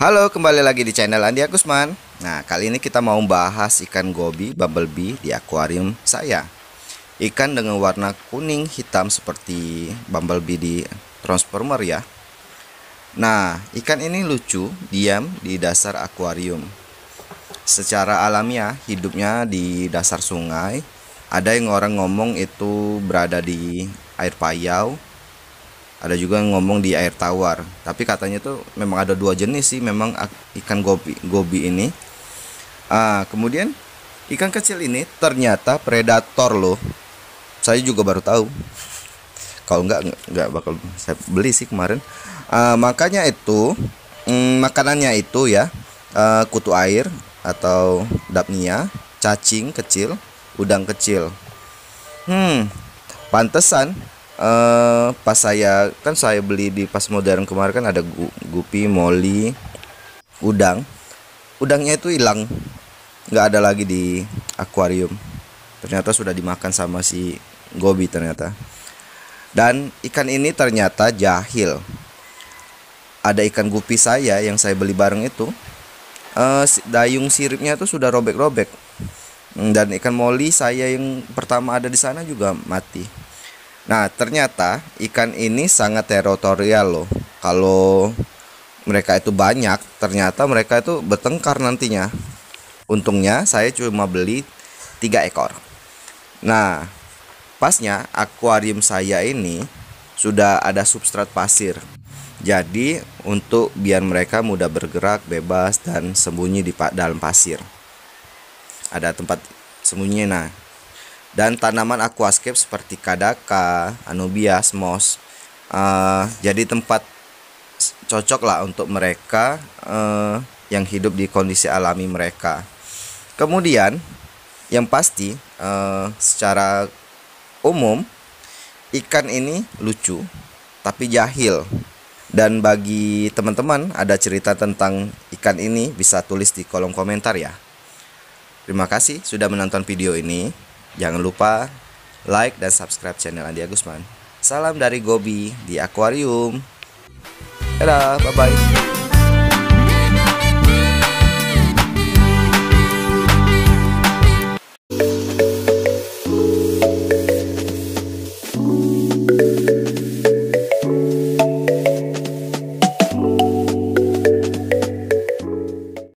Halo, kembali lagi di channel Andi Agusman. Nah, kali ini kita mau bahas ikan gobi bumblebee di akuarium saya. Ikan dengan warna kuning hitam seperti bumblebee di transformer ya. Nah, ikan ini lucu, diam di dasar akuarium. Secara alamiah, hidupnya di dasar sungai. Ada yang orang ngomong itu berada di air payau. Ada juga yang ngomong di air tawar. Tapi katanya tuh memang ada dua jenis sih memang ikan gobi ini. Kemudian ikan kecil ini ternyata predator loh. Saya juga baru tahu. Kalau nggak bakal saya beli sih kemarin. Makanya itu makanannya itu ya kutu air atau dapnia, cacing kecil, udang kecil. Pantesan pas saya beli di pas modern kemarin kan ada gupi, moli, udangnya itu hilang, nggak ada lagi di akuarium. Ternyata sudah dimakan sama si gobi ternyata. Dan ikan ini ternyata jahil. Ada ikan gupi saya yang saya beli bareng itu, dayung siripnya itu sudah robek-robek. Dan ikan moli saya yang pertama ada di sana juga mati. Nah, ternyata ikan ini sangat teritorial loh. Kalau mereka itu banyak, ternyata mereka itu bertengkar nantinya. Untungnya saya cuma beli 3 ekor. Nah, pasnya akuarium saya ini sudah ada substrat pasir. Jadi untuk biar mereka mudah bergerak, bebas dan sembunyi di dalam pasir. Ada tempat sembunyi. Nah, dan tanaman aquascape seperti kadaka, anubias, moss, jadi tempat cocok lah untuk mereka yang hidup di kondisi alami mereka. Kemudian yang pasti secara umum ikan ini lucu tapi jahil. Dan bagi teman-teman ada cerita tentang ikan ini bisa tulis di kolom komentar ya. Terima kasih sudah menonton video ini. Jangan lupa like dan subscribe channel Andi Agusman. Salam dari Gobi di akuarium. Dadah, bye-bye.